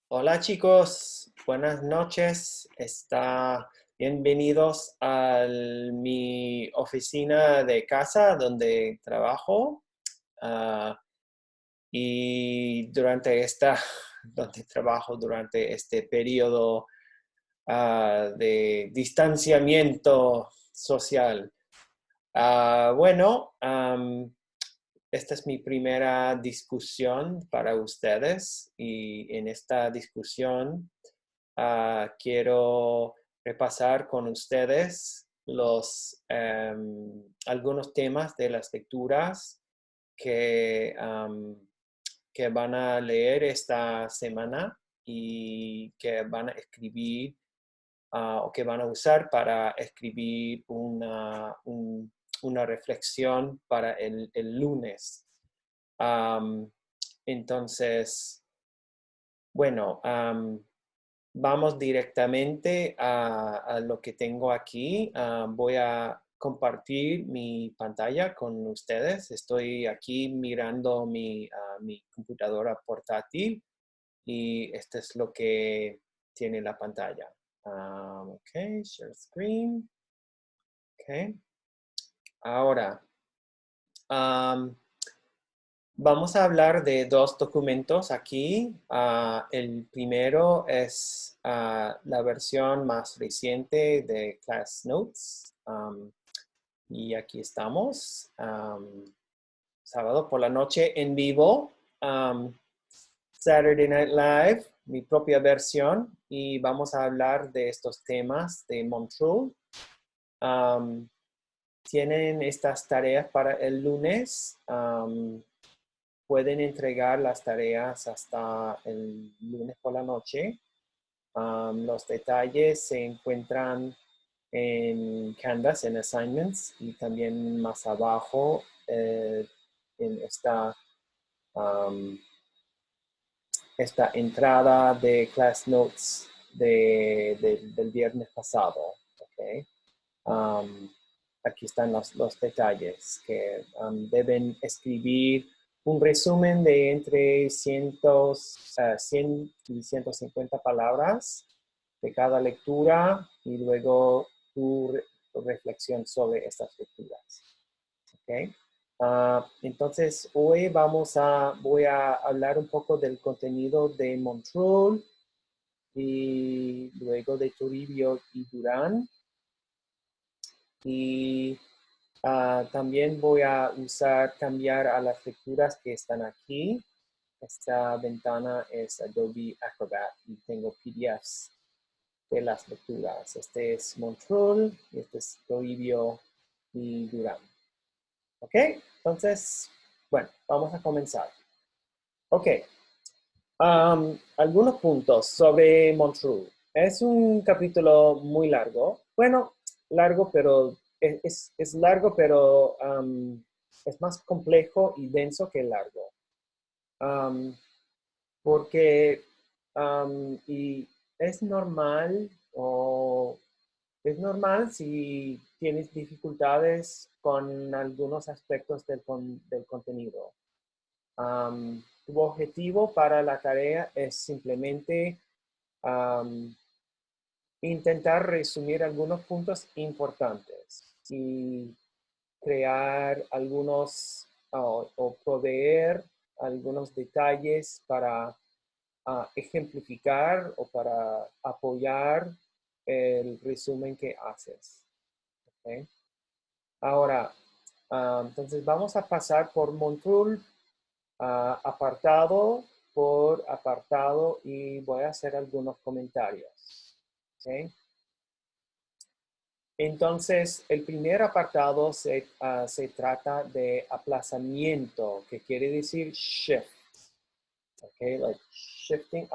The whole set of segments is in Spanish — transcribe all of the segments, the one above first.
Hola chicos, buenas noches. Bienvenidos a mi oficina de casa donde trabajo. ah, y donde trabajo durante este periodo de distanciamiento social. Bueno, esta es mi primera discusión para ustedes y en esta discusión quiero repasar con ustedes algunos temas de las lecturas que, que van a leer esta semana y que van a escribir o que van a usar para escribir una reflexión para el lunes. Um, entonces, bueno, vamos directamente a lo que tengo aquí. Voy a compartir mi pantalla con ustedes. Estoy aquí mirando mi computadora portátil y esto es lo que tiene la pantalla. Ok, share screen. Ok. Ahora, um, vamos a hablar de dos documentos aquí. El primero es la versión más reciente de Class Notes. Y aquí estamos, sábado por la noche en vivo. Saturday Night Live, mi propia versión. Y vamos a hablar de estos temas de Montreal. Tienen estas tareas para el lunes. Pueden entregar las tareas hasta el lunes por la noche. Los detalles se encuentran en Canvas, en Assignments, y también más abajo en esta entrada de Class Notes del viernes pasado. Okay. Aquí están los detalles que deben escribir un resumen de entre 100 y 150 palabras de cada lectura y luego tu reflexión sobre estas lecturas. ¿Okay? Entonces, hoy voy a hablar un poco del contenido de Montreal y luego de Toribio y Durán. Y también voy a cambiar a las lecturas que están aquí. Esta ventana es Adobe Acrobat y tengo PDFs de las lecturas. Este es Montreal y este es Toribio y Durán. ¿Ok? Entonces, bueno, vamos a comenzar. Ok. Algunos puntos sobre Montreal. Es un capítulo muy largo. Bueno, largo, pero es largo, pero es más complejo y denso que largo. Um, porque y es normal o es normal si tienes dificultades con algunos aspectos del contenido. Tu objetivo para la tarea es simplemente intentar resumir algunos puntos importantes y crear algunos o proveer algunos detalles para ejemplificar o para apoyar el resumen que haces. ¿Okay? Ahora, entonces vamos a pasar por Montreal apartado por apartado y voy a hacer algunos comentarios. ¿Okay? Entonces, el primer apartado se trata de aplazamiento, que quiere decir shift. Okay? Like shifting,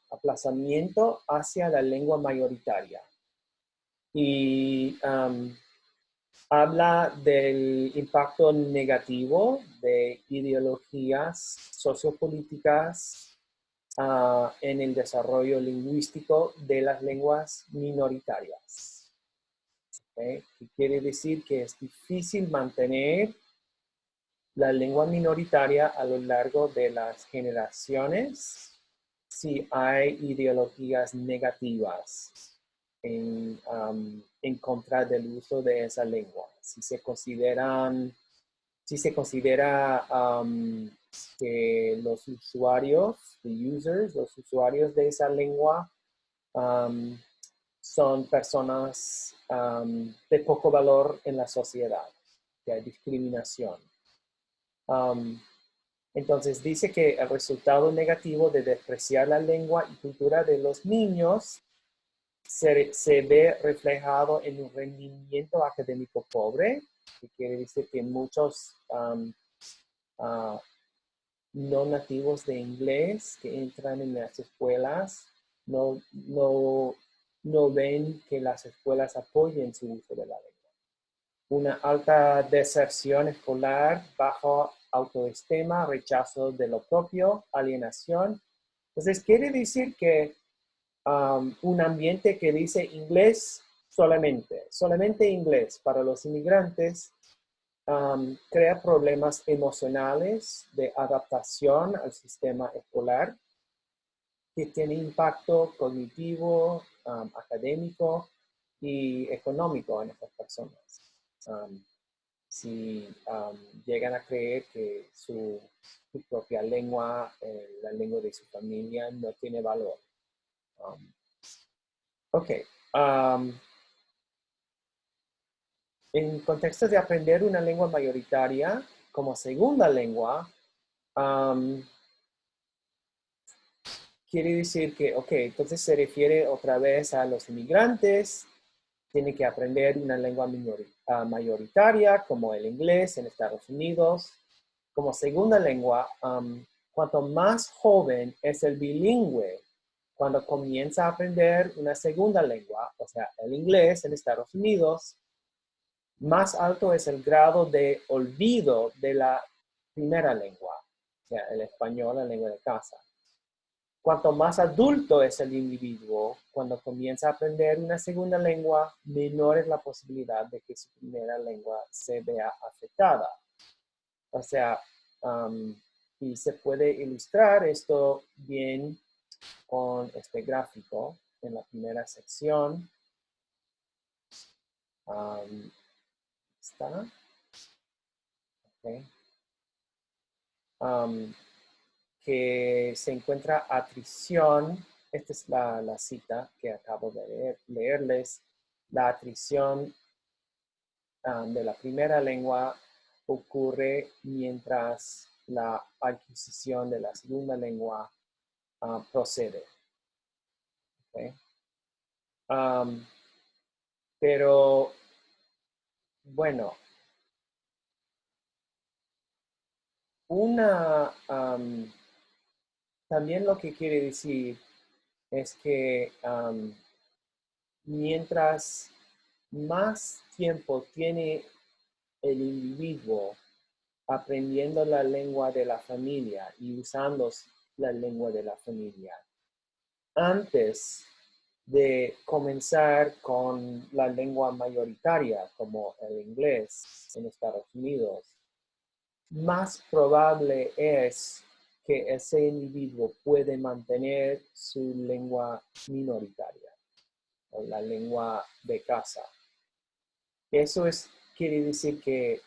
aplazamiento hacia la lengua mayoritaria. Y habla del impacto negativo de ideologías sociopolíticas en el desarrollo lingüístico de las lenguas minoritarias. ¿Okay? Y quiere decir que es difícil mantener la lengua minoritaria a lo largo de las generaciones si hay ideologías negativas en contra del uso de esa lengua. Si se considera que los usuarios, los usuarios de esa lengua, son personas de poco valor en la sociedad, que hay discriminación. Entonces dice que el resultado negativo de despreciar la lengua y cultura de los niños se ve reflejado en un rendimiento académico pobre, que quiere decir que muchos no nativos de inglés que entran en las escuelas no ven que las escuelas apoyen su uso de la lengua. Una alta deserción escolar, bajo autoestima, rechazo de lo propio, alienación. Entonces, quiere decir que un ambiente que dice inglés solamente inglés para los inmigrantes, crea problemas emocionales de adaptación al sistema escolar que tiene impacto cognitivo, académico y económico en estas personas. Si llegan a creer que su propia lengua, la lengua de su familia, no tiene valor. Ok. En contextos de aprender una lengua mayoritaria como segunda lengua, quiere decir que, ok, entonces se refiere otra vez a los inmigrantes, tienen que aprender una lengua mayoritaria como el inglés en Estados Unidos. Como segunda lengua, cuanto más joven es el bilingüe, cuando comienza a aprender una segunda lengua, o sea, el inglés en Estados Unidos, más alto es el grado de olvido de la primera lengua, o sea, el español, la lengua de casa. Cuanto más adulto es el individuo, cuando comienza a aprender una segunda lengua, menor es la posibilidad de que su primera lengua se vea afectada. O sea, y se puede ilustrar esto bien con este gráfico en la primera sección. ¿Está? Okay. Que se encuentra atrición, esta es la cita que acabo de leerles, la atrición de la primera lengua ocurre mientras la adquisición de la segunda lengua procede. Okay. Pero, bueno, también lo que quiere decir es que mientras más tiempo tiene el individuo aprendiendo la lengua de la familia y usando la lengua de la familia, antes de comenzar con la lengua mayoritaria como el inglés en Estados Unidos, más probable es que ese individuo puede mantener su lengua minoritaria o la lengua de casa. Eso quiere decir que,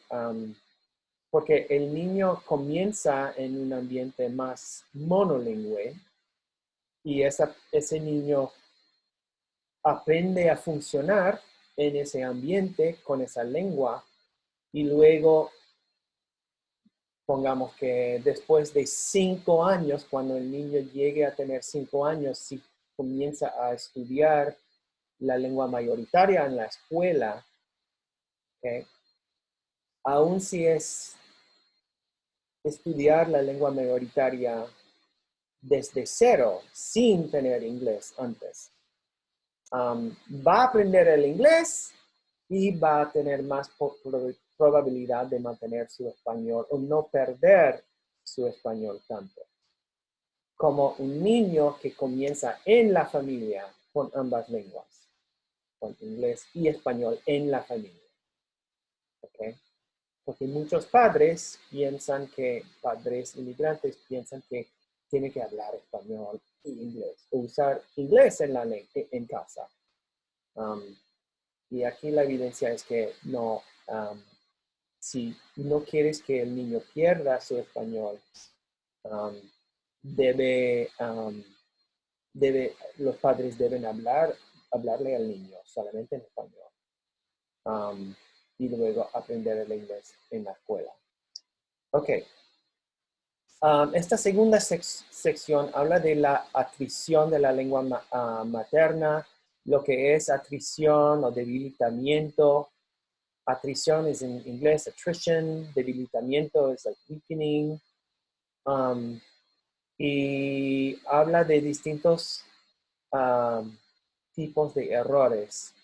porque el niño comienza en un ambiente más monolingüe y ese niño aprende a funcionar en ese ambiente con esa lengua y luego, pongamos que después de 5 años, cuando el niño llegue a tener 5 años, si comienza a estudiar la lengua mayoritaria en la escuela, ¿okay? Aún si es estudiar la lengua mayoritaria desde cero, sin tener inglés antes, va a aprender el inglés y va a tener más probabilidad de mantener su español o no perder su español tanto. Como un niño que comienza en la familia con ambas lenguas, con inglés y español en la familia. ¿Okay? Porque muchos padres inmigrantes piensan que tiene que hablar español y inglés, o usar inglés en casa. Y aquí la evidencia es que no, si no quieres que el niño pierda su español, debe, los padres deben hablarle al niño solamente en español, y luego aprender el inglés en la escuela. Ok. Esta segunda sección habla de la atrición de la lengua materna, lo que es atrición o debilitamiento. Atrición es en inglés attrition, debilitamiento es like weakening. Y habla de distintos tipos de errores.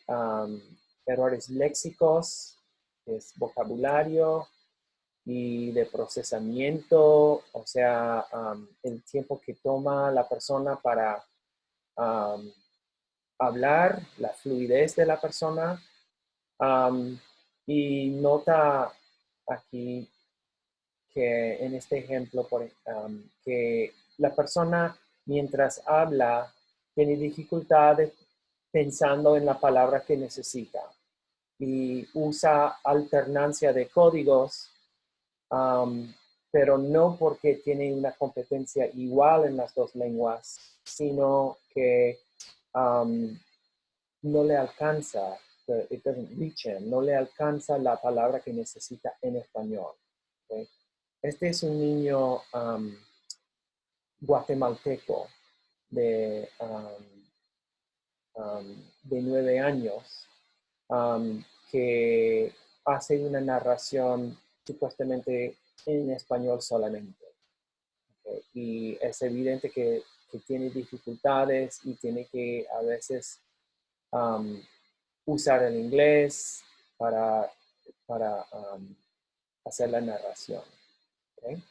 Errores léxicos, es vocabulario, y de procesamiento, o sea, el tiempo que toma la persona para hablar, la fluidez de la persona. Y nota aquí que en este ejemplo, que la persona mientras habla tiene dificultades pensando en la palabra que necesita y usa alternancia de códigos, pero no porque tiene una competencia igual en las dos lenguas, sino que no le alcanza, it doesn't reach him, no le alcanza la palabra que necesita en español. ¿Okay? Este es un niño guatemalteco de, de 9 años que hace una narración supuestamente en español solamente. ¿Okay? Y es evidente que tiene dificultades y tiene que a veces usar el inglés para hacer la narración. ¿Okay?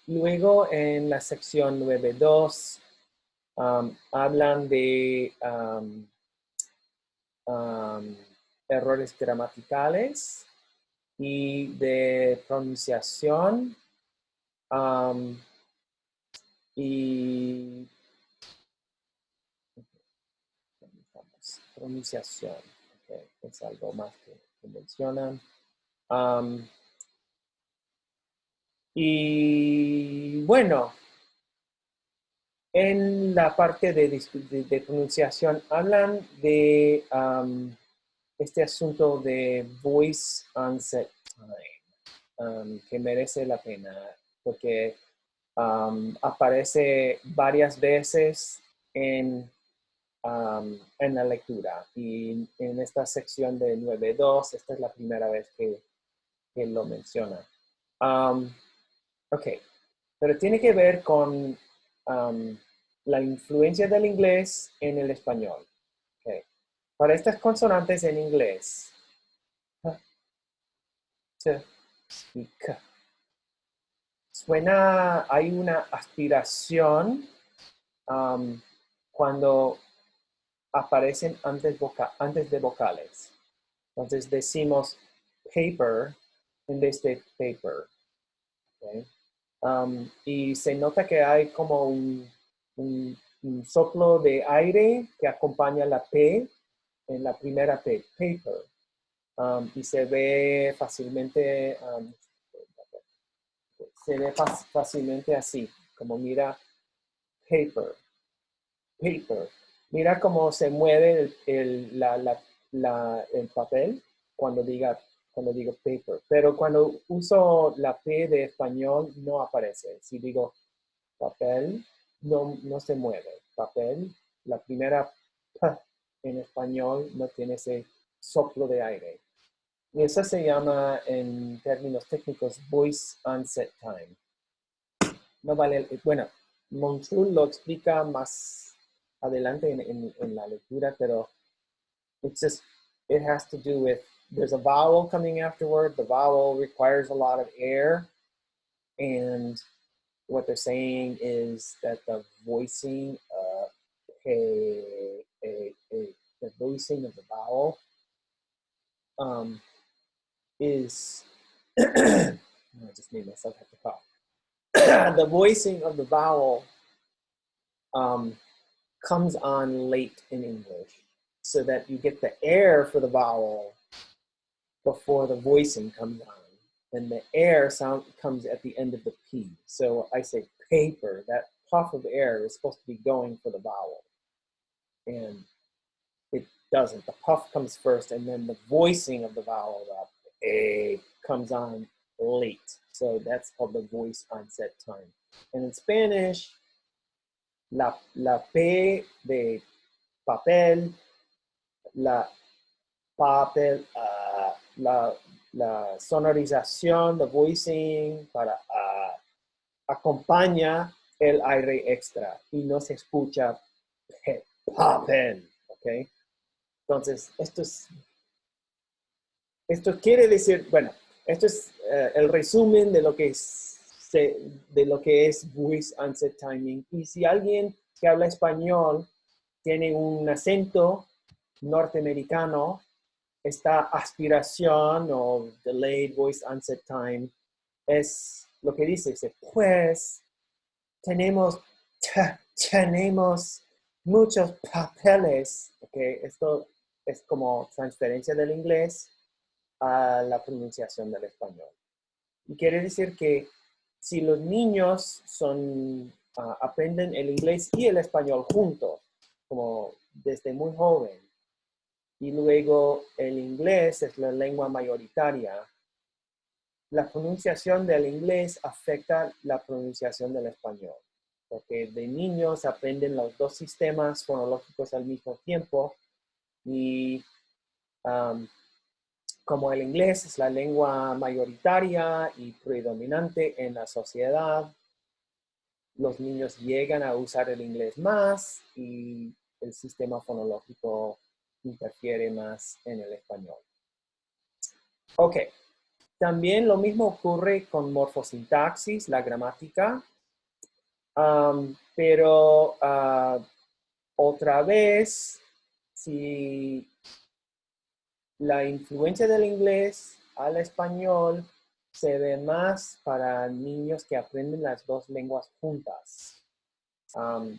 Luego en la sección 9.2 hablan de errores gramaticales y de pronunciación, y pronunciación, okay, es algo más que mencionan. Y bueno, en la parte de pronunciación hablan de este asunto de voice onset time, que merece la pena porque aparece varias veces en la lectura, y en esta sección de 9.2 esta es la primera vez que lo menciona. Ok, pero tiene que ver con la influencia del inglés en el español. Okay. Para estas consonantes en inglés, t y k, suena, hay una aspiración cuando aparecen antes de vocales. Entonces decimos paper en vez de paper. Okay. Y se nota que hay como un soplo de aire que acompaña la P en la primera P, paper. Y se ve fácilmente, fácilmente así, como mira, paper, paper. Mira cómo se mueve el papel cuando digo paper. Pero cuando uso la P de español no aparece. Si digo papel, no se mueve. Papel, la primera P en español no tiene ese soplo de aire. Y eso se llama en términos técnicos voice onset time. No vale, bueno, Montreux lo explica más adelante en la lectura, pero it's just, it has to do with, there's a vowel coming afterward. The vowel requires a lot of air, and what they're saying is that the voicing the voicing of the vowel is I just made myself have to cough. the voicing of the vowel comes on late in English, so that you get the air for the vowel before the voicing comes on. And the air sound comes at the end of the P. So I say paper, that puff of air is supposed to be going for the vowel. And it doesn't. The puff comes first, and then the voicing of the vowel, the A, comes on late. So that's called the voice onset time. And in Spanish, la P de papel, la papel, la sonorización, the voicing para acompaña el aire extra y no se escucha papel, ¿ok? Entonces, esto quiere decir, bueno, esto es el resumen de lo que es voice onset timing. Y si alguien que habla español tiene un acento norteamericano, esta aspiración o delayed voice onset time es lo que dice, pues tenemos muchos papeles, okay. Esto es como transferencia del inglés a la pronunciación del español. Y quiere decir que si los niños aprenden el inglés y el español juntos, como desde muy joven, y luego el inglés es la lengua mayoritaria, la pronunciación del inglés afecta la pronunciación del español, porque de niños aprenden los dos sistemas fonológicos al mismo tiempo y como el inglés es la lengua mayoritaria y predominante en la sociedad, los niños llegan a usar el inglés más y el sistema fonológico interfiere más en el español. Ok. También lo mismo ocurre con morfosintaxis, la gramática, pero otra vez, si la influencia del inglés al español se ve más para niños que aprenden las dos lenguas juntas.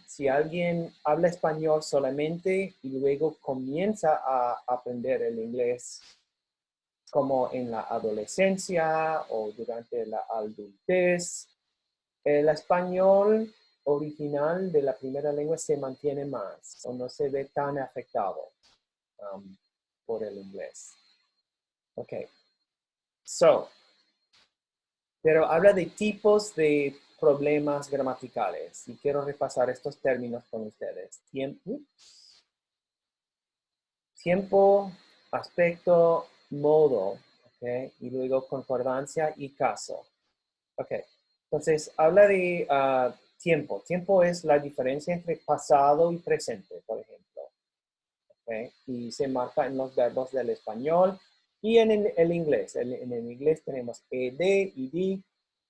Si alguien habla español solamente y luego comienza a aprender el inglés, como en la adolescencia o durante la adultez, el español original de la primera lengua se mantiene más o no se ve tan afectado por el inglés. Ok. Pero habla de tipos de problemas gramaticales y quiero repasar estos términos con ustedes. Tiempo, aspecto, modo, ¿ok? Y luego concordancia y caso. Ok, entonces habla de tiempo. Tiempo es la diferencia entre pasado y presente, por ejemplo. ¿Ok? Y se marca en los verbos del español y en el inglés. En el inglés tenemos ed, id,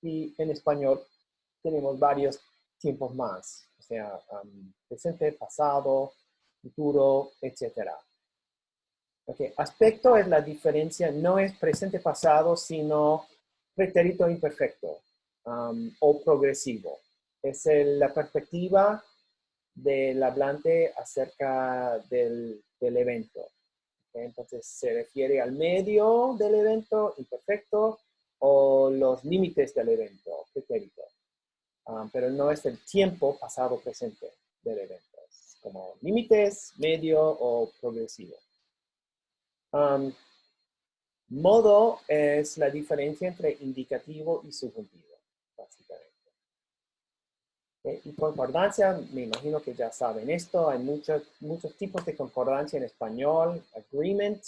y en español tenemos varios tiempos más. O sea, presente, pasado, futuro, etcétera. Okay. Aspecto es la diferencia, no es presente pasado, sino pretérito imperfecto o progresivo. Es la perspectiva del hablante acerca del evento. Okay. Entonces, se refiere al medio del evento imperfecto o los límites del evento, pretérito. Pero no es el tiempo pasado presente del evento. Es como límites, medio o progresivo. Modo es la diferencia entre indicativo y subjuntivo, básicamente. ¿Okay? Y concordancia, me imagino que ya saben esto, hay muchos tipos de concordancia en español. Agreement,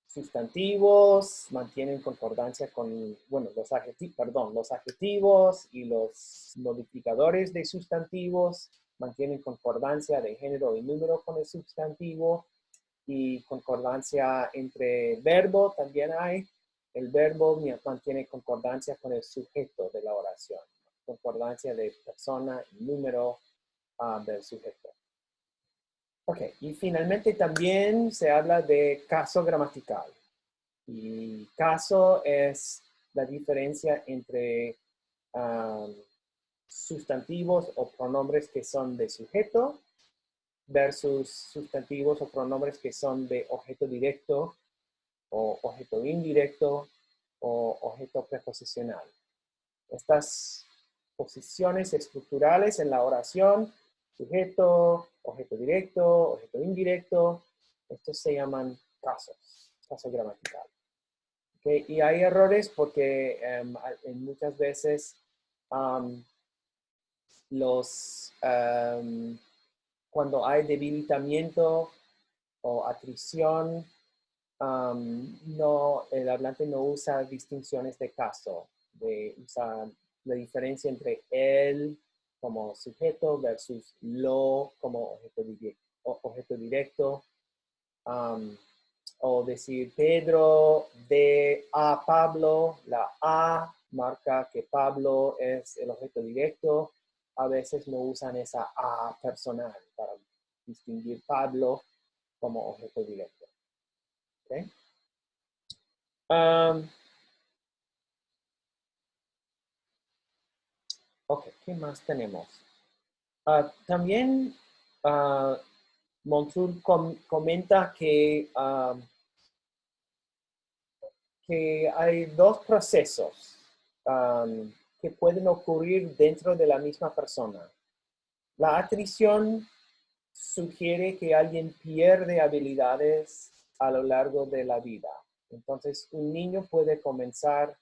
sustantivos, mantienen concordancia con, bueno, los adjetivos y los modificadores de sustantivos mantienen concordancia de género y número con el sustantivo. Y concordancia entre verbo también hay. El verbo mantiene concordancia con el sujeto de la oración. Concordancia de persona y número del sujeto. Ok, y finalmente también se habla de caso gramatical. Y caso es la diferencia entre um, sustantivos o pronombres que son de sujeto versus sustantivos o pronombres que son de objeto directo o objeto indirecto o objeto preposicional. Estas posiciones estructurales en la oración, sujeto, objeto directo, objeto indirecto, estos se llaman caso gramatical. ¿Okay? Y hay errores porque muchas veces cuando hay debilitamiento o atrición, el hablante no usa distinciones de caso, usa la diferencia entre él como sujeto versus lo como objeto directo. O decir Pedro de a Pablo, la A marca que Pablo es el objeto directo. A veces no usan esa A personal para distinguir Pablo como objeto directo. ¿Okay? Ok, ¿qué más tenemos? También Montul comenta que hay dos procesos que pueden ocurrir dentro de la misma persona. La atrición sugiere que alguien pierde habilidades a lo largo de la vida. Entonces, un niño puede comenzar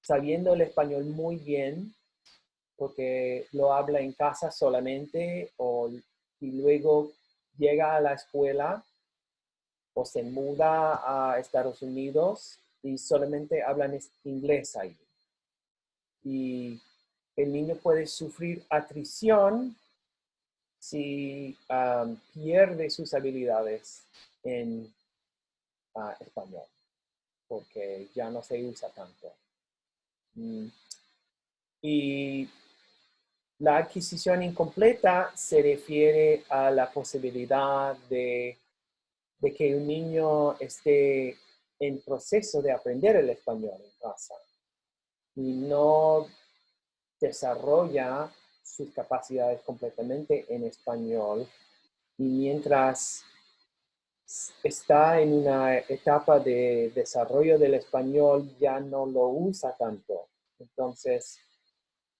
sabiendo el español muy bien porque lo habla en casa solamente y luego llega a la escuela o se muda a Estados Unidos y solamente hablan inglés ahí. Y el niño puede sufrir atrición si pierde sus habilidades en español, porque ya no se usa tanto. Y la adquisición incompleta se refiere a la posibilidad de que un niño esté en proceso de aprender el español en casa y no desarrolla sus capacidades completamente en español y mientras está en una etapa de desarrollo del español ya no lo usa tanto. Entonces,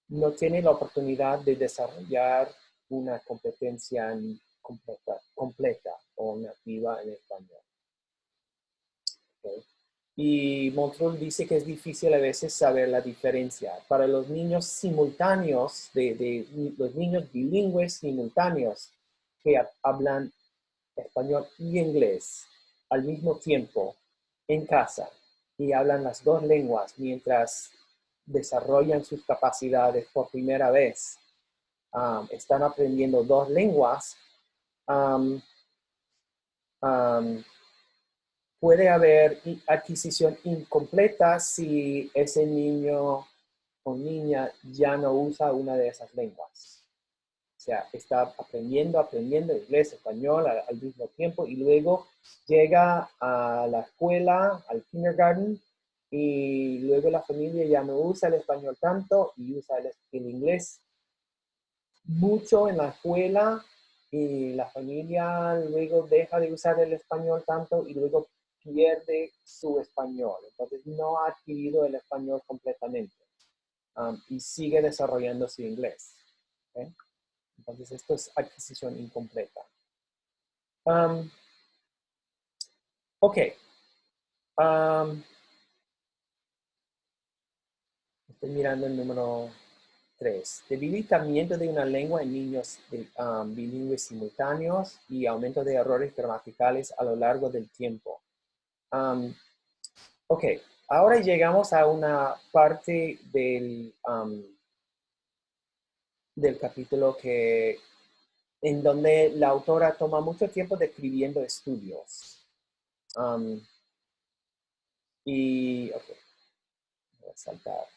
no tiene la oportunidad de desarrollar una competencia completa o nativa en español. ¿Okay? Y Montreux dice que es difícil a veces saber la diferencia. Para los niños simultáneos, los niños bilingües simultáneos que hablan español y inglés al mismo tiempo en casa y hablan las dos lenguas mientras desarrollan sus capacidades por primera vez, están aprendiendo dos lenguas, puede haber adquisición incompleta si ese niño o niña ya no usa una de esas lenguas. O sea, está aprendiendo inglés, español al mismo tiempo y luego llega a la escuela, al kindergarten, y luego la familia ya no usa el español tanto y usa el inglés mucho en la escuela y la familia luego deja de usar el español tanto y luego pierde su español. Entonces no ha adquirido el español completamente y sigue desarrollando su inglés. ¿Okay? Entonces esto es adquisición incompleta. Ok. Estoy mirando el número 3. Debilitamiento de una lengua en niños bilingües simultáneos y aumento de errores gramaticales a lo largo del tiempo. Ok, ahora llegamos a una parte del capítulo en donde la autora toma mucho tiempo describiendo estudios. Ok, voy a saltar.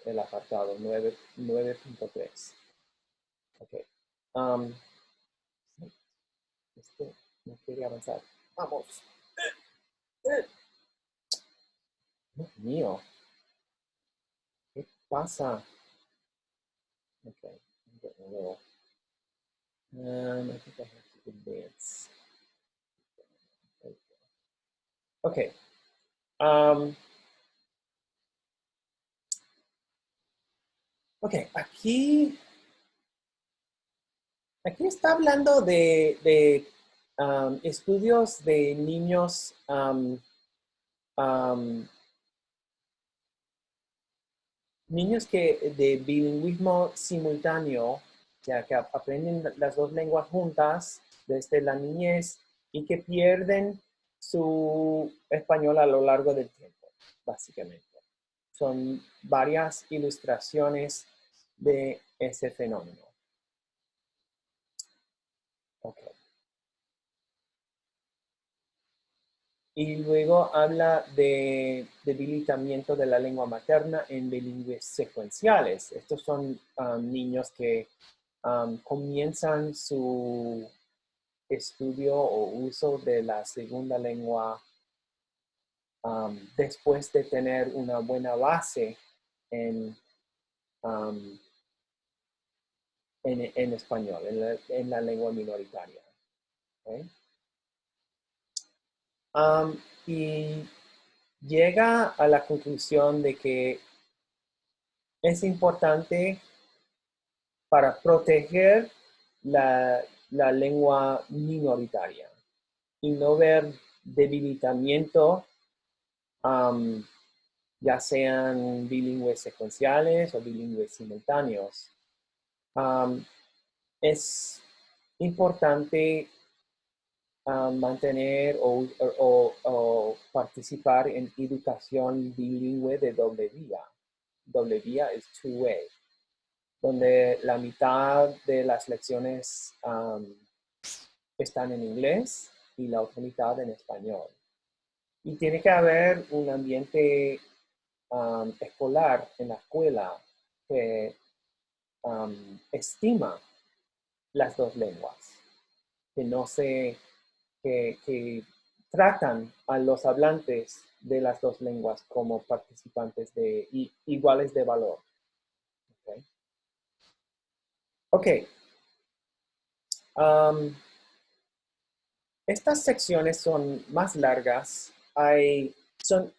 El apartado 9.3. Ok. No quiere avanzar. Vamos. Dios mío, ¿qué pasa? Okay, de nuevo. I think I have to advance. Okay. Um, ok, aquí está hablando de estudios de niños um, niños que de bilingüismo simultáneo, ya que aprenden las dos lenguas juntas desde la niñez y que pierden su español a lo largo del tiempo, básicamente. Son varias ilustraciones de ese fenómeno. Okay. Y luego habla de debilitamiento de la lengua materna en bilingües secuenciales. Estos son niños que comienzan su estudio o uso de la segunda lengua después de tener una buena base en, um, en español, en la lengua minoritaria. ¿Okay? Y llega a la conclusión de que es importante para proteger la lengua minoritaria y no ver debilitamiento, um, ya sean bilingües secuenciales o bilingües simultáneos. Es importante mantener o participar en educación bilingüe de doble vía. Doble vía es two-way, donde la mitad de las lecciones están en inglés y la otra mitad en español. Y tiene que haber un ambiente escolar en la escuela que estima las dos lenguas, que no se, que tratan a los hablantes de las dos lenguas como participantes iguales de valor. Ok. Okay. Estas secciones son más largas. Son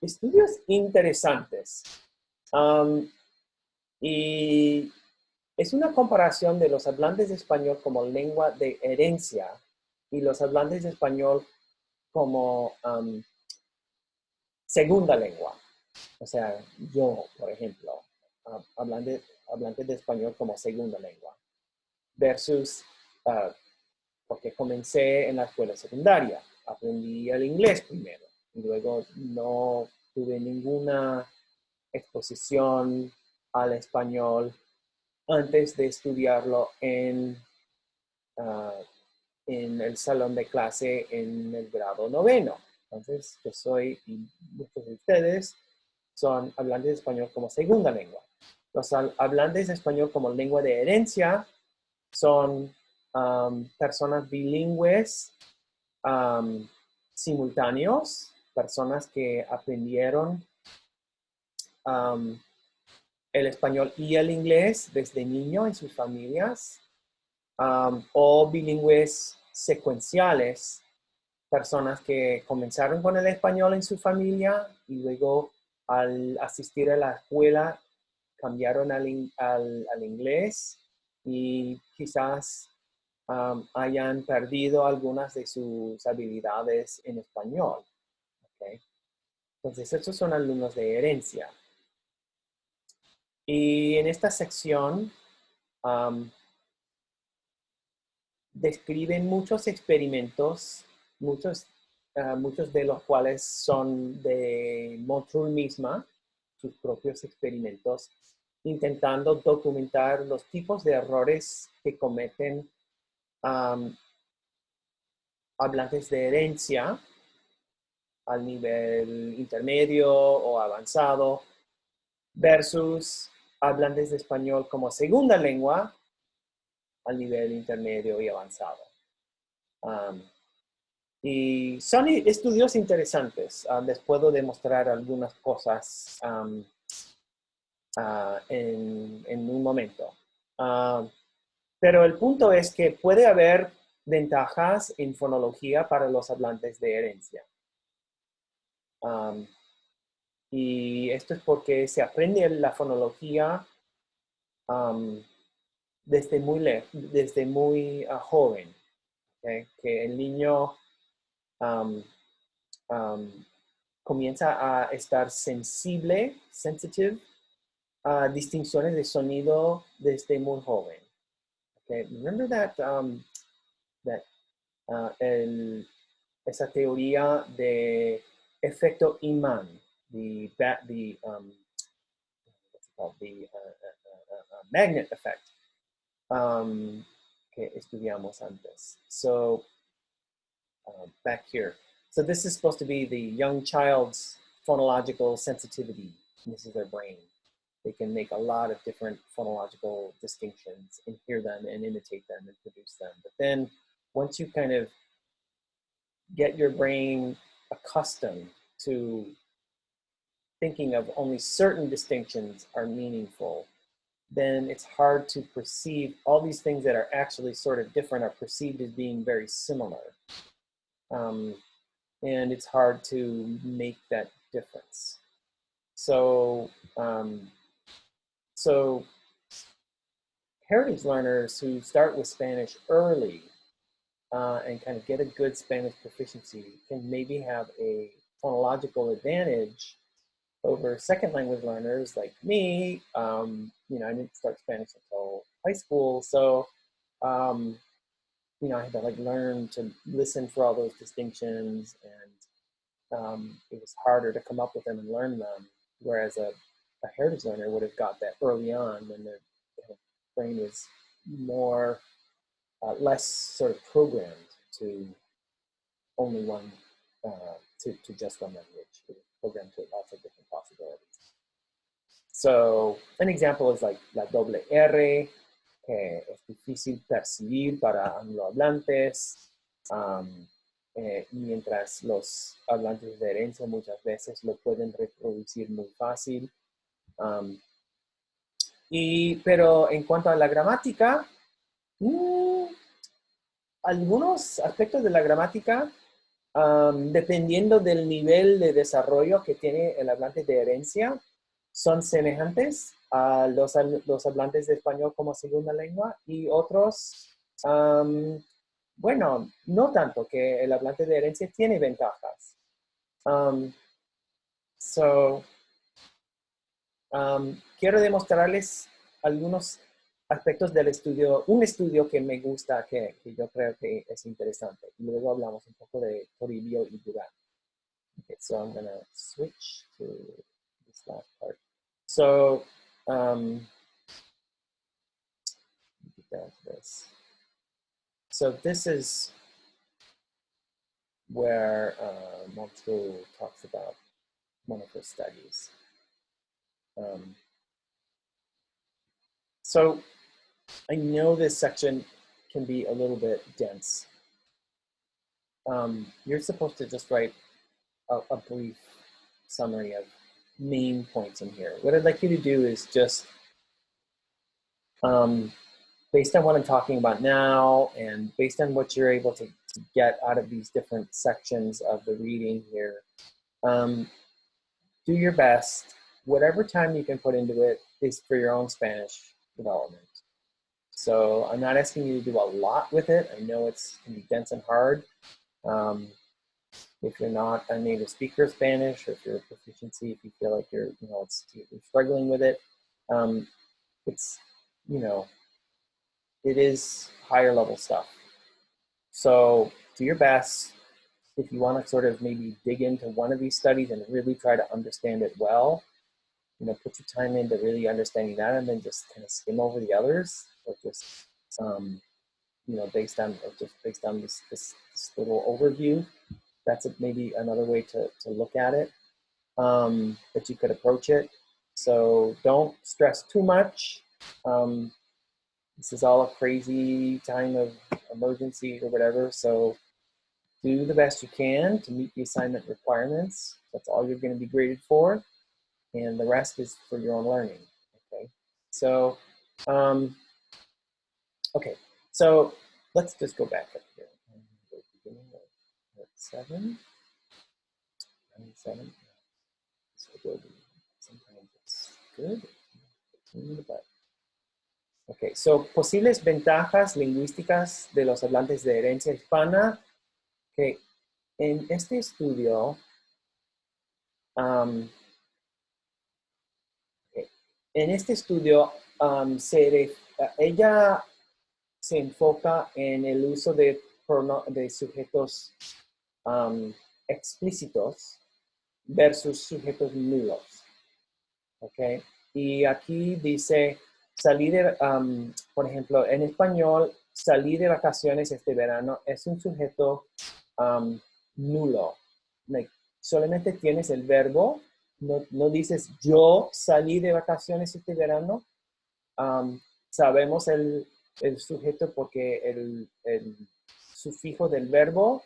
estudios interesantes. Y es una comparación de los hablantes de español como lengua de herencia y los hablantes de español como segunda lengua. O sea, yo, por ejemplo, hablante de español como segunda lengua, versus, porque comencé en la escuela secundaria, aprendí el inglés primero, y luego no tuve ninguna exposición al español antes de estudiarlo uh, en el salón de clase en el grado noveno. Entonces, yo soy, y muchos de ustedes son hablantes de español como segunda lengua. Los hablantes de español como lengua de herencia son personas bilingües simultáneos, personas que aprendieron el español y el inglés desde niño en sus familias, o bilingües secuenciales, personas que comenzaron con el español en su familia y luego al asistir a la escuela cambiaron al inglés y quizás hayan perdido algunas de sus habilidades en español. ¿Okay? Entonces, estos son alumnos de herencia. Y en esta sección describen muchos experimentos, muchos de los cuales son de Motul misma, sus propios experimentos, intentando documentar los tipos de errores que cometen hablantes de herencia al nivel intermedio o avanzado versus hablantes de español como segunda lengua al nivel intermedio y avanzado. Y son estudios interesantes. Les puedo demostrar algunas cosas en un momento. Pero el punto es que puede haber ventajas en fonología para los hablantes de herencia. Y esto es porque se aprende la fonología desde muy joven. ¿Okay? Que el niño comienza a estar sensible, sensitive, a distinciones de sonido desde muy joven. Okay? Remember that, esa teoría de efecto imán, the magnet effect, que estudiamos antes. So, back here. So this is supposed to be the young child's phonological sensitivity. This is their brain. They can make a lot of different phonological distinctions and hear them and imitate them and produce them. But then once you kind of get your brain accustomed to thinking of only certain distinctions are meaningful, then it's hard to perceive all these things that are actually sort of different are perceived as being very similar. And it's hard to make that difference. So, so heritage learners who start with Spanish early and kind of get a good Spanish proficiency can maybe have a phonological advantage over second language learners like me. You know, I didn't start Spanish until high school, so you know, I had to like learn to listen for all those distinctions, and it was harder to come up with them and learn them. Whereas a heritage learner would have got that early on when their brain was more less sort of programmed to only one to just one language. It was programmed to lots of different possibilities. So an example is like la doble R, que es difícil percibir para anglohablantes, mientras los hablantes de herencia muchas veces lo pueden reproducir muy fácil. Pero en cuanto a la gramática, algunos aspectos de la gramática, dependiendo del nivel de desarrollo que tiene el hablante de herencia, son semejantes a los hablantes de español como segunda lengua, y otros, bueno, no tanto, que el hablante de herencia tiene ventajas. Quiero demostrarles algunos aspectos del estudio, un estudio que me gusta, que yo creo que es interesante. Y luego hablamos un poco de Toribio y Durán. Okay, so I'm going to switch to this last part. So, get down to this. So this is where Montreux talks about one of his studies. So I know this section can be a little bit dense. You're supposed to just write a brief summary of main points in here. What I'd like you to do is just, based on what I'm talking about now, and based on what you're able to get out of these different sections of the reading here, do your best. Whatever time you can put into it is for your own Spanish development. So I'm not asking you to do a lot with it. I know it can be dense and hard. If you're not a native speaker of Spanish, or if you're a proficiency, if you feel like you're struggling with it, it's, it is higher level stuff. So do your best. If you want to sort of maybe dig into one of these studies and really try to understand it well, put your time into really understanding that, and then just kind of skim over the others, or just, based on this little overview. That's maybe another way to look at it, that you could approach it. So don't stress too much. This is all a crazy time of emergency or whatever. So do the best you can to meet the assignment requirements. That's all you're going to be graded for, and the rest is for your own learning. Okay, so okay, so let's just go back up here. Beginning of 7, 7. So sometimes it's good, but okay, so posibles ventajas lingüísticas de los hablantes de herencia hispana. Okay, en este estudio, okay, en este estudio ella se enfoca en el uso de sujetos explícitos versus sujetos nulos. Okay, y aquí dice salí de, por ejemplo, en español, salí de vacaciones este verano es un sujeto nulo. Like, solamente tienes el verbo, no dices yo salí de vacaciones este verano. Sabemos el sujeto porque el sufijo del verbo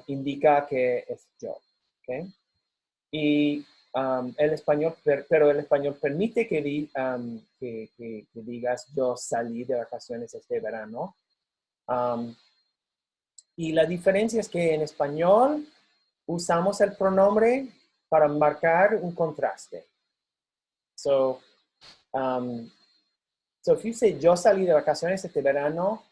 indica que es yo. ¿Okay? Y el español, pero el español permite que digas yo salí de vacaciones este verano. Y la diferencia es que en español usamos el pronombre para marcar un contraste. So if you say yo salí de vacaciones este verano,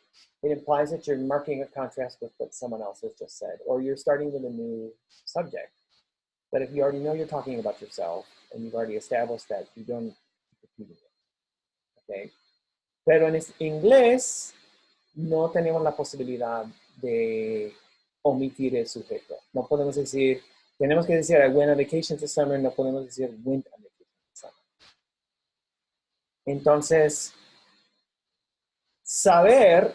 it implies that you're marking a contrast with what someone else has just said, or you're starting with a new subject. But if you already know you're talking about yourself and you've already established that, you don't keep repeating it. Okay? Pero en inglés no tenemos la posibilidad de omitir el sujeto. No podemos decir, tenemos que decir I went on vacation this summer, no podemos decir went on vacation this summer. Entonces, saber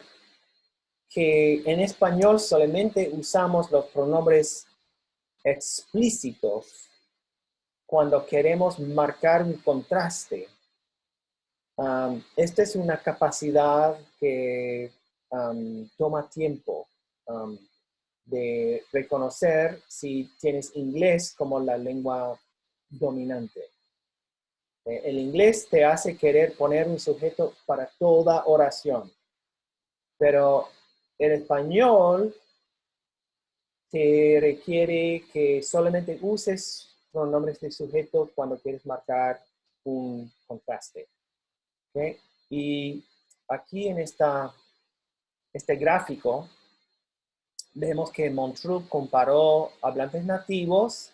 que en español solamente usamos los pronombres explícitos cuando queremos marcar un contraste. Esta es una capacidad que toma tiempo de reconocer si tienes inglés como la lengua dominante. El inglés te hace querer poner un sujeto para toda oración, pero el español te requiere que solamente uses pronombres de sujeto cuando quieres marcar un contraste. ¿Okay? Y aquí en este gráfico vemos que Montrup comparó hablantes nativos,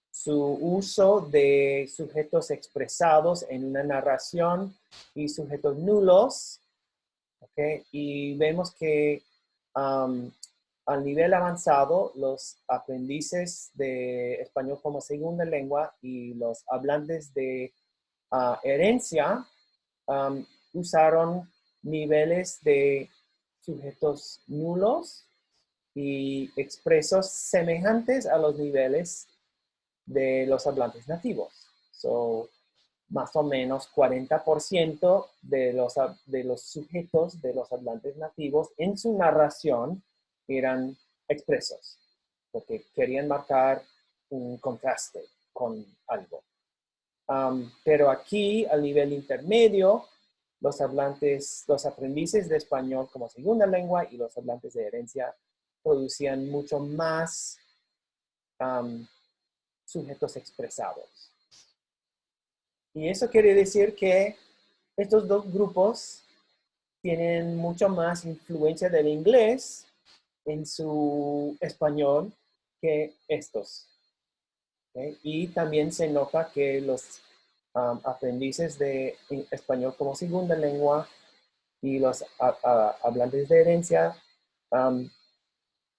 su uso de sujetos expresados en una narración y sujetos nulos. ¿Okay? Y vemos que al nivel avanzado, los aprendices de español como segunda lengua y los hablantes de herencia usaron niveles de sujetos nulos y expresos semejantes a los niveles de los hablantes nativos. So, más o menos 40% de los sujetos de los hablantes nativos en su narración eran expresos, porque querían marcar un contraste con algo. Pero aquí, al nivel intermedio, los aprendices de español como segunda lengua y los hablantes de herencia producían mucho más sujetos expresados. Y eso quiere decir que estos dos grupos tienen mucho más influencia del inglés en su español que estos. ¿Okay? Y también se nota que los aprendices de español como segunda lengua y los hablantes de herencia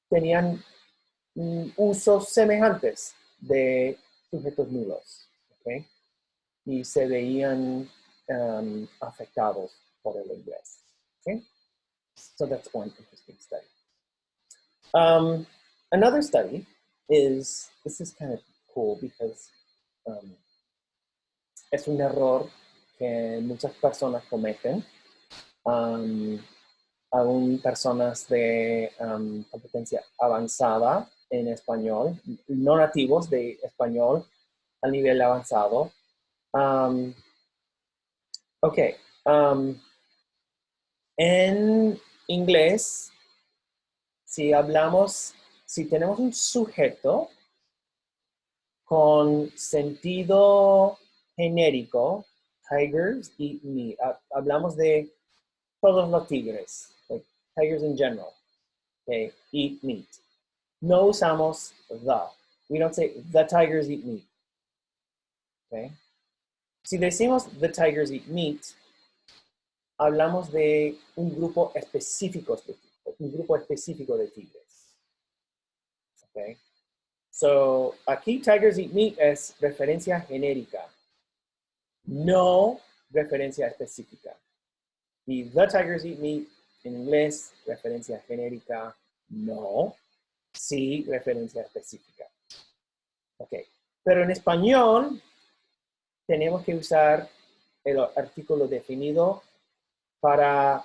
tenían usos semejantes de sujetos nulos. ¿Okay? Y se veían afectados por el inglés. Okay? So that's one interesting study. Another study is, this is kind of cool because es un error que muchas personas cometen. aún personas de competencia avanzada en español, no nativos de español a nivel avanzado. Ok. En inglés, si tenemos un sujeto con sentido genérico, tigers eat meat. Hablamos de todos los tigres, like tigers in general, okay, eat meat. No usamos the. We don't say the tigers eat meat. Okay. Si decimos the tigers eat meat, hablamos de un grupo específico de tigres. Okay. So, aquí tigers eat meat es referencia genérica, no referencia específica. Y the tigers eat meat en inglés, referencia genérica, no. Sí, referencia específica. Ok. Pero en español tenemos que usar el artículo definido para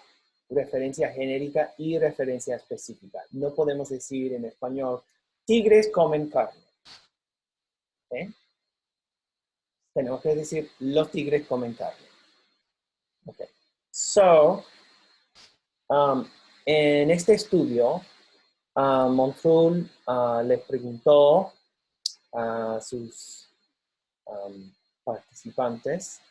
referencia genérica y referencia específica. No podemos decir en español, tigres comen carne. ¿Okay? Tenemos que decir, los tigres comen carne. Okay. So, en este estudio, Monthrul les preguntó a sus participantes,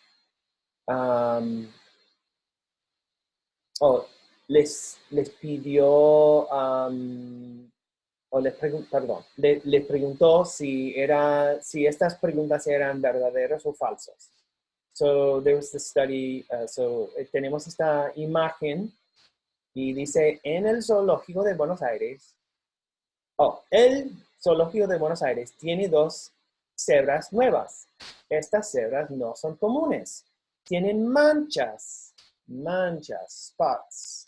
les pidió, les preguntó si estas preguntas eran verdaderas o falsas. So there was the study, tenemos esta imagen y dice, en el zoológico de Buenos Aires, el zoológico de Buenos Aires tiene 2 cebras nuevas. Estas cebras no son comunes. Tienen manchas, spots.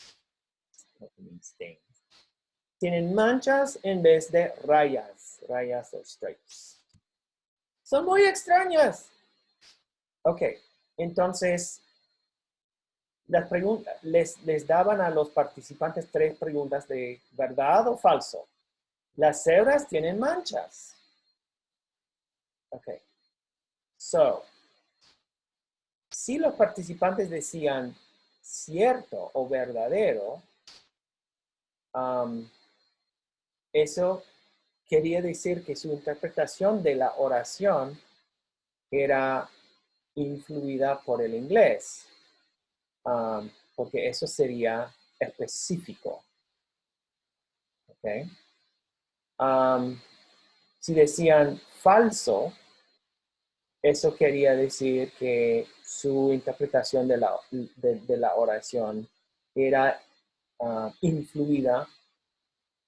Tienen manchas en vez de rayas o stripes. Son muy extrañas. Ok, entonces, las preguntas, les daban a los participantes 3 preguntas de verdad o falso. Las cebras tienen manchas. Ok. So, si los participantes decían cierto o verdadero, eso quería decir que su interpretación de la oración era influida por el inglés, porque eso sería específico. Okay. Si decían falso, eso quería decir que su interpretación de la oración era influida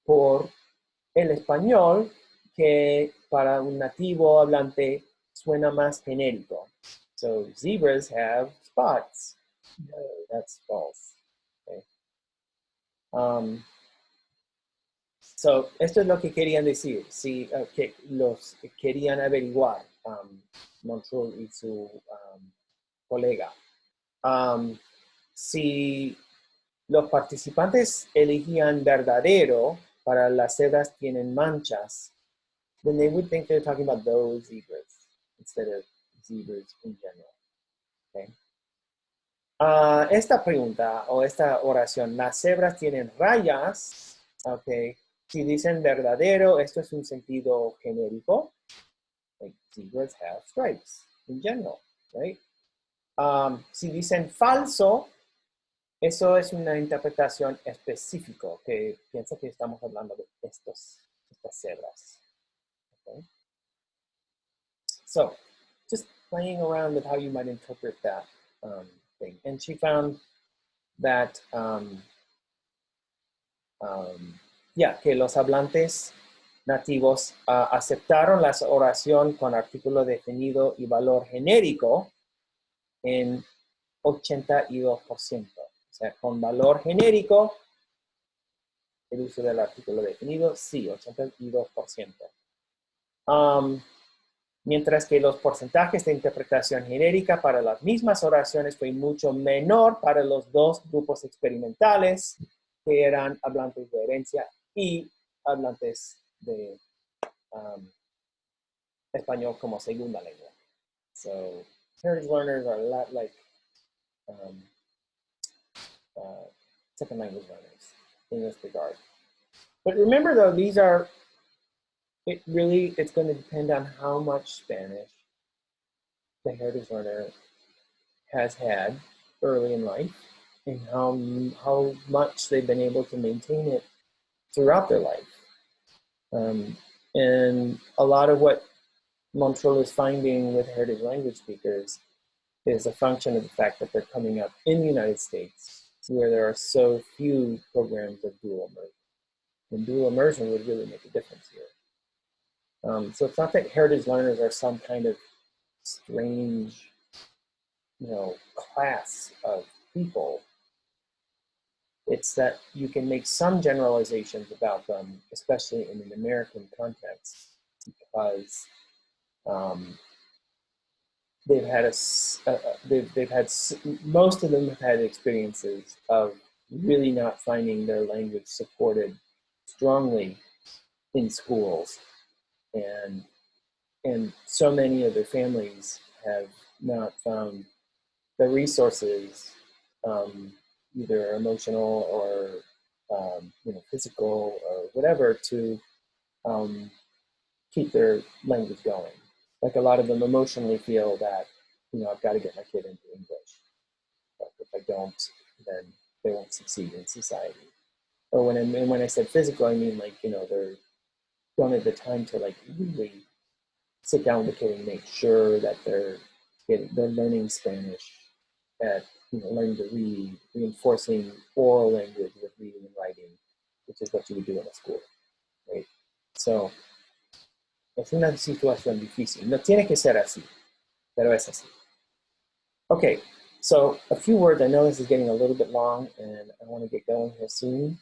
por el español, que para un nativo hablante suena más genérico. So, zebras have spots. No, that's false. Okay. So, esto es lo que querían decir, sí, que los querían averiguar, Monthrul y su colega. Si los participantes elegían verdadero para las cebras tienen manchas, then they would think they're talking about those zebras instead of zebras in general. Okay. Esta pregunta o esta oración, las cebras tienen rayas, okay. Si dicen verdadero, esto es un sentido genérico. Like zebras have stripes in general, right? Si dicen falso, eso es una interpretación específica que piensa que estamos hablando de estas cebras. Okay? So, just playing around with how you might interpret that thing. And she found that, que los hablantes nativos aceptaron la oración con artículo definido y valor genérico en 82%. O sea, con valor genérico, el uso del artículo definido, sí, 82%. Mientras que los porcentajes de interpretación genérica para las mismas oraciones fue mucho menor para los 2 grupos experimentales, que eran hablantes de herencia y hablantes de español como segunda lengua. So heritage learners are a lot like second language learners in this regard. But remember though, these are, it's going to depend on how much Spanish the heritage learner has had early in life and how much they've been able to maintain it throughout their life. And a lot of what Montreal is finding with heritage language speakers is a function of the fact that they're coming up in the United States where there are so few programs of dual immersion. And dual immersion would really make a difference here. So it's not that heritage learners are some kind of strange, class of people. It's that you can make some generalizations about them, especially in an American context, because most of them have had experiences of really not finding their language supported strongly in schools, and so many of their families have not found the resources, either emotional or physical or whatever, to keep their language going. Like a lot of them emotionally feel that, I've got to get my kid into English. But if I don't, then they won't succeed in society. Or when I said physical, I mean they don't have the time to really sit down with the kid and make sure that they're learning Spanish, at learning to read, reinforcing oral language with reading and writing, which is what you would do in a school, right? So es una situación difícil. No tiene que ser así, pero es así. Okay, so a few words. I know this is getting a little bit long, and I want to get going here soon.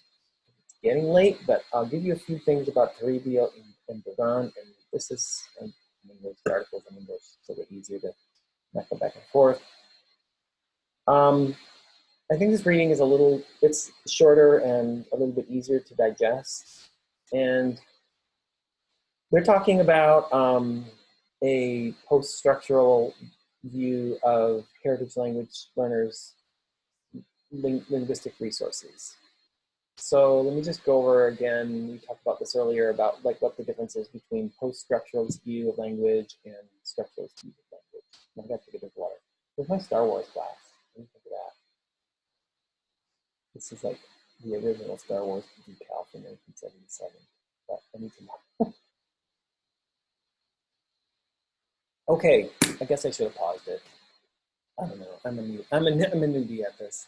It's getting late, but I'll give you a few things about Toribio and Dogon, and this is English, the articles in English, so it's easier to not go back and forth. I think this reading is it's shorter and a little bit easier to digest. And they're talking about a post-structural view of heritage language learners' linguistic resources. So let me just go over again, we talked about this earlier, about what the difference is between post-structuralist view of language and structuralist view of language. I've got to get a drink of water. Where's my Star Wars class? Let me think of that. This is like the original Star Wars decal from 1977. But I need to know. Okay, I guess I should have paused it. I don't know. I'm a newbie at this.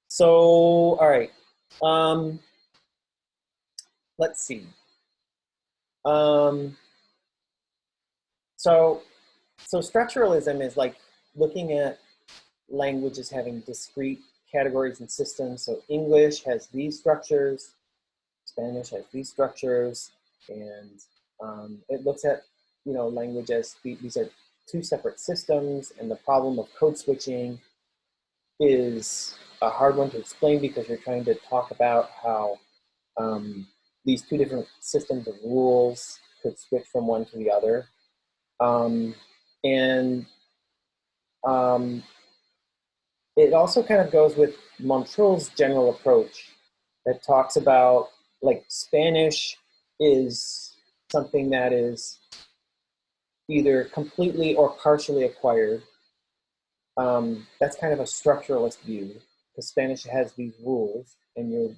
So, all right. Let's see. So structuralism is like looking at language as having discrete categories and systems. So English has these structures, Spanish has these structures, and it looks at language as these are two separate systems, and the problem of code switching is a hard one to explain because you're trying to talk about how these two different systems of rules could switch from one to the other. It also kind of goes with Montreal's general approach that talks about Spanish is something that is either completely or partially acquired. That's kind of a structuralist view because Spanish has these rules and you're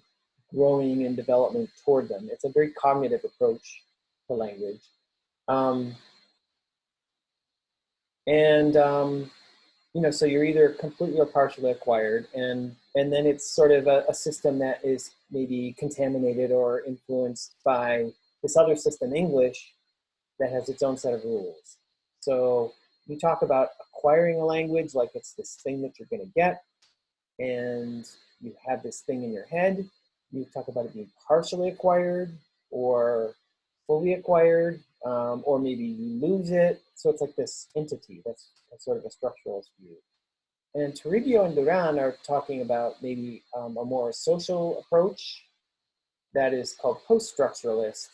growing in development toward them. It's a very cognitive approach to language. So you're either completely or partially acquired, and then it's sort of a system that is maybe contaminated or influenced by this other system, English, that has its own set of rules. So you talk about acquiring a language like it's this thing that you're going to get, and you have this thing in your head. You talk about it being partially acquired or fully acquired, or maybe you lose it. So it's like this entity. That's sort of a structuralist view. And Toribio and Duran are talking about maybe a more social approach that is called post-structuralist,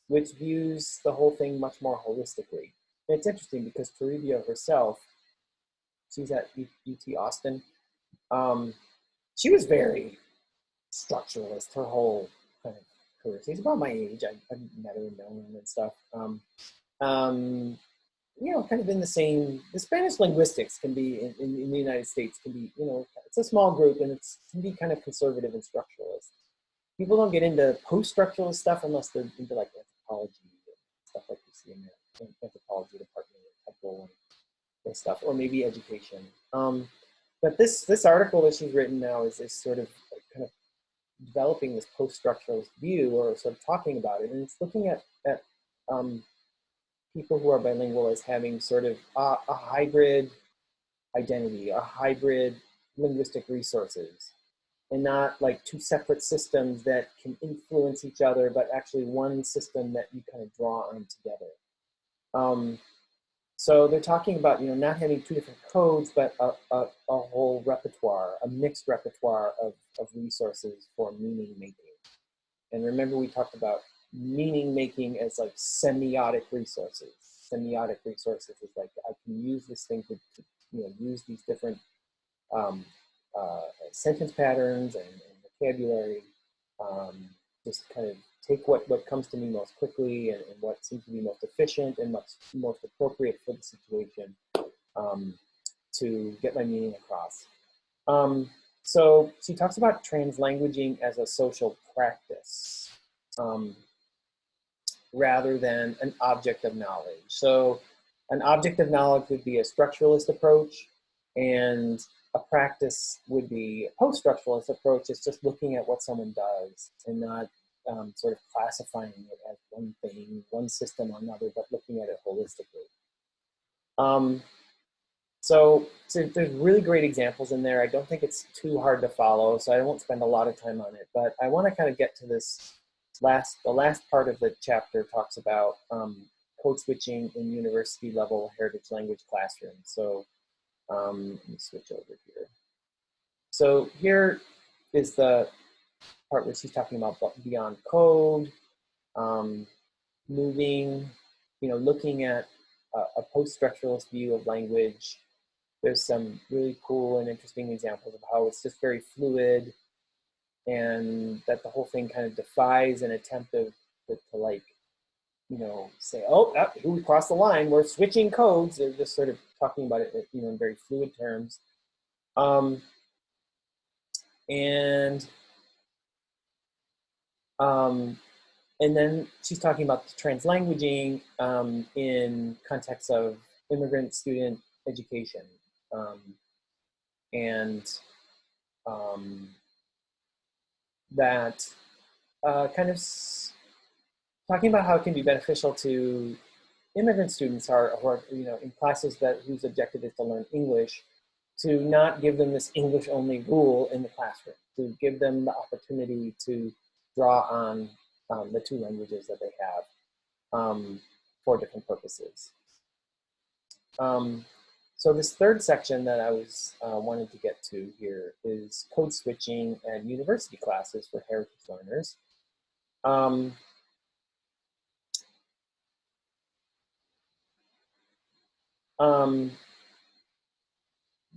which views the whole thing much more holistically. And it's interesting because Toribio herself, she's at UT Austin, she was very structuralist her whole kind of career. She's about my age. I've met her and known her and stuff. Kind of in the same, the Spanish linguistics can be, in the United States, can be, it's a small group and it can be kind of conservative and structuralist. People don't get into post-structuralist stuff unless they're into like anthropology and stuff like you see in the anthropology department at Temple and stuff, or maybe education. But this article that she's written now is sort of kind of developing this post-structuralist view, or sort of talking about it, and it's looking at people who are bilingual as having sort of a hybrid identity, a hybrid linguistic resources, and not like two separate systems that can influence each other, but actually one system that you kind of draw on together. So they're talking about, not having two different codes, but a whole repertoire, a mixed repertoire of resources for meaning making. And remember, we talked about meaning making as like semiotic resources. Semiotic resources is like, I can use this thing to use these different sentence patterns and vocabulary, just kind of take what comes to me most quickly and what seems to be most efficient and most appropriate for the situation, to get my meaning across. So she talks about translanguaging as a social practice, rather than an object of knowledge. So an object of knowledge would be a structuralist approach, and a practice would be a post-structuralist approach. It's just looking at what someone does and not sort of classifying it as one thing, one system or another, but looking at it holistically. So there's really great examples in there. I don't think it's too hard to follow, so I won't spend a lot of time on it, but I want to kind of get to this the last part of the chapter talks about code switching in university level heritage language classrooms. So let me switch over here. So here is the part where she's talking about beyond code, moving, looking at a post-structuralist view of language. There's some really cool and interesting examples of how it's just very fluid, and that the whole thing kind of defies an attempt to like, say, oh, here we crossed the line, we're switching codes. They're just sort of talking about it, in very fluid terms. And then she's talking about the translanguaging in context of immigrant student education, and that kind of talking about how it can be beneficial to immigrant students who are in classes whose objective is to learn English, to not give them this English only rule in the classroom, to give them the opportunity to draw on the two languages that they have for different purposes. So this third section that I was wanted to get to here is code switching and university classes for heritage learners.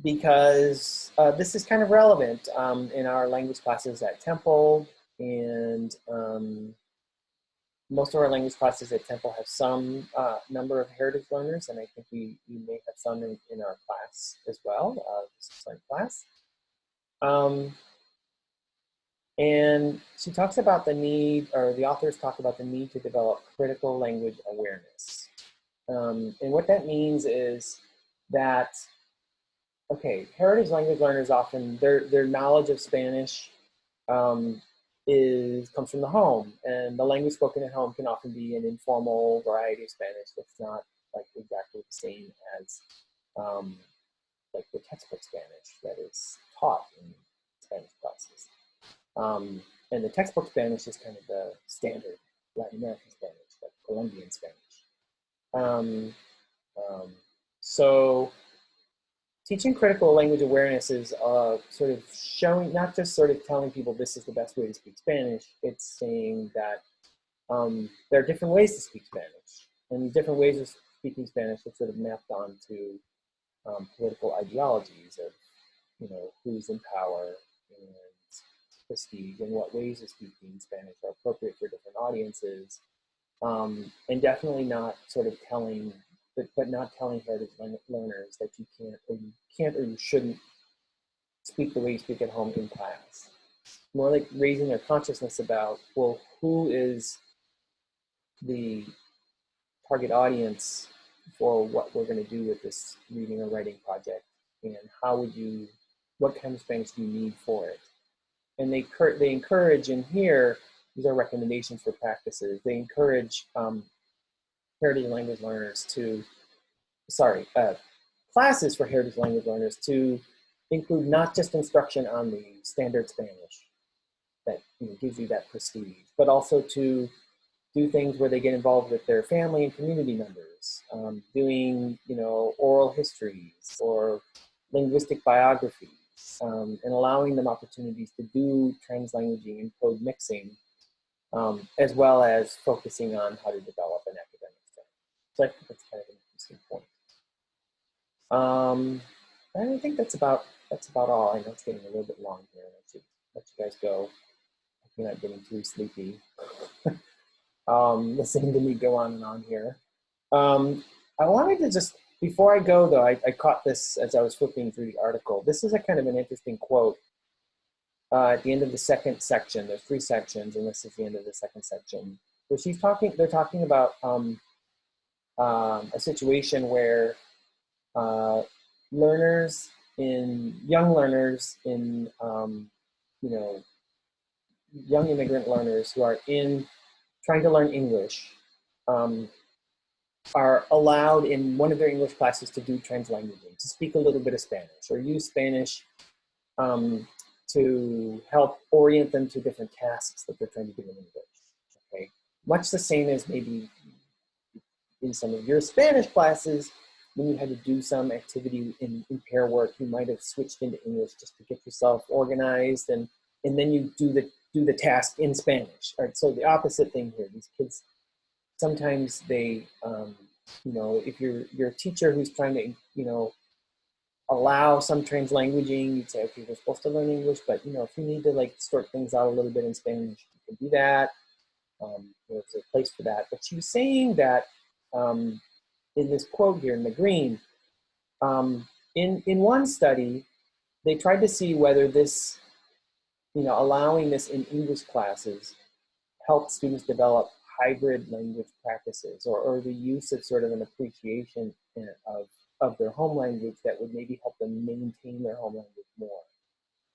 Because this is kind of relevant in our language classes at Temple, and most of our language classes at Temple have some number of heritage learners, and I think we may have some in our class as well, this class. And she talks about the need, or the authors talk about the need to develop critical language awareness. And what that means is that, okay, heritage language learners often, their knowledge of Spanish comes from the home, and the language spoken at home can often be an informal variety of Spanish that's not like exactly the same as like the textbook Spanish that is taught in Spanish classes. And the textbook Spanish is kind of the standard Latin American Spanish, like Colombian Spanish. So teaching critical language awareness is sort of showing, not just sort of telling people this is the best way to speak Spanish, it's saying that there are different ways to speak Spanish. And these different ways of speaking Spanish are sort of mapped onto political ideologies of, you know, who's in power and prestige and what ways of speaking Spanish are appropriate for different audiences. And definitely not sort of telling, but not telling heritage learners that you can't or you shouldn't speak the way you speak at home in class. More like raising their consciousness about, well, who is the target audience for what we're going to do with this reading or writing project, and how would you, what kind of Spanish do you need for it? And they encourage in here, these are recommendations for practices. They encourage heritage language learners to, classes for heritage language learners to include not just instruction on the standard Spanish that, you know, gives you that prestige, but also to do things where they get involved with their family and community members, doing, you know, oral histories or linguistic biographies, and allowing them opportunities to do translanguaging and code mixing, as well as focusing on how to develop an academic style. So I think that's kind of an interesting point. I think that's about all. I know it's getting a little bit long here. I should let you guys go. You're not getting too sleepy. Listening to me go on and on here. I wanted to just, before I go though, I caught this as I was flipping through the article. This is a kind of an interesting quote at the end of the second section. There's 3 sections, and this is the end of the second section. So they're talking about a situation where young learners in, you know, young immigrant learners who are trying to learn English are allowed in one of their English classes to do translanguaging, to speak a little bit of Spanish or use Spanish to help orient them to different tasks that they're trying to do in English. Okay, much the same as maybe in some of your Spanish classes, when you had to do some activity in pair work, you might have switched into English just to get yourself organized, and then you do the task in Spanish. All right, so the opposite thing here. These kids, sometimes they, you know, if you're a teacher who's trying to, you know, allow some translanguaging, you'd say, okay, we're supposed to learn English, but, you know, if you need to like sort things out a little bit in Spanish, you can do that. There's a place for that. But she was saying that in this quote here in the green, in one study, they tried to see whether this, you know, allowing this in English classes helped students develop hybrid language practices, or the use of sort of an appreciation of their home language that would maybe help them maintain their home language more.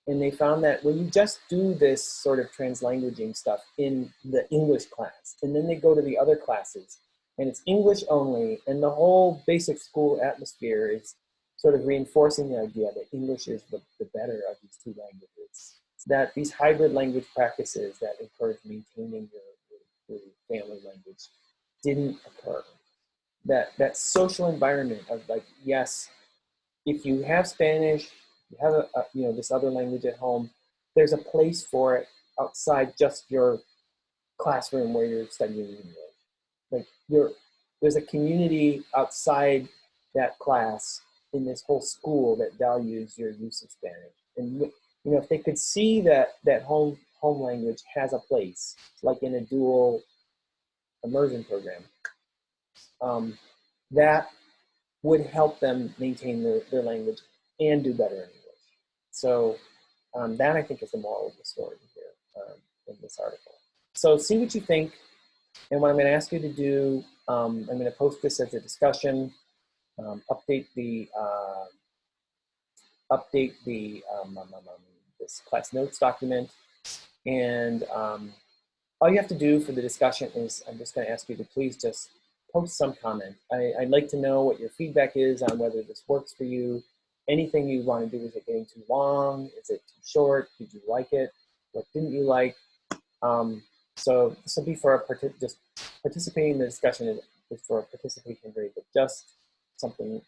And they found that when you just do this sort of translanguaging stuff in the English class, and then they go to the other classes, and it's English only, and the whole basic school atmosphere is sort of reinforcing the idea that English is the better of these 2 languages. That these hybrid language practices that encourage maintaining your family language didn't occur. That social environment of like, yes, if you have Spanish, you have you know, this other language at home, there's a place for it outside just your classroom where you're studying English. Like there's a community outside that class in this whole school that values your use of Spanish. And you know, if they could see that home language has a place, like in a dual immersion program, that would help them maintain their language and do better in English. So that, I think, is the moral of the story here in this article. So see what you think. And what I'm going to ask you to do, I'm going to post this as a discussion, update this class notes document, and all you have to do for the discussion is, I'm just going to ask you to please just post some comment. I'd like to know what your feedback is on whether this works for you. Anything you want to do. Is it getting too long? Is it too short? Did you like it? What didn't you like? So this will be for just participating in the discussion is for a participation grade, but just something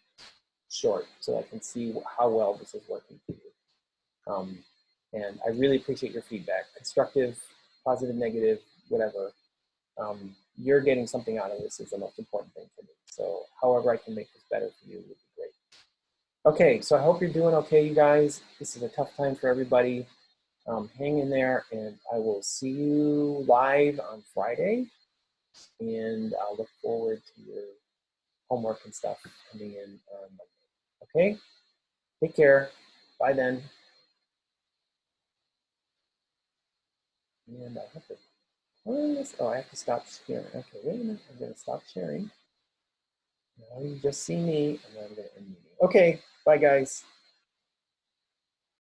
short so I can see how well this is working for you. And I really appreciate your feedback, constructive, positive, negative, whatever. You're getting something out of this is the most important thing for me. So however I can make this better for you would be great. Okay, so I hope you're doing okay, you guys. This is a tough time for everybody. Hang in there, and I will see you live on Friday. And I'll look forward to your homework and stuff coming in on Monday. Okay? Take care. Bye then. And I have to close. Oh, I have to stop sharing. Okay, wait a minute. I'm going to stop sharing. Now you just see me, and then I'm going to end the meeting. Okay, bye guys.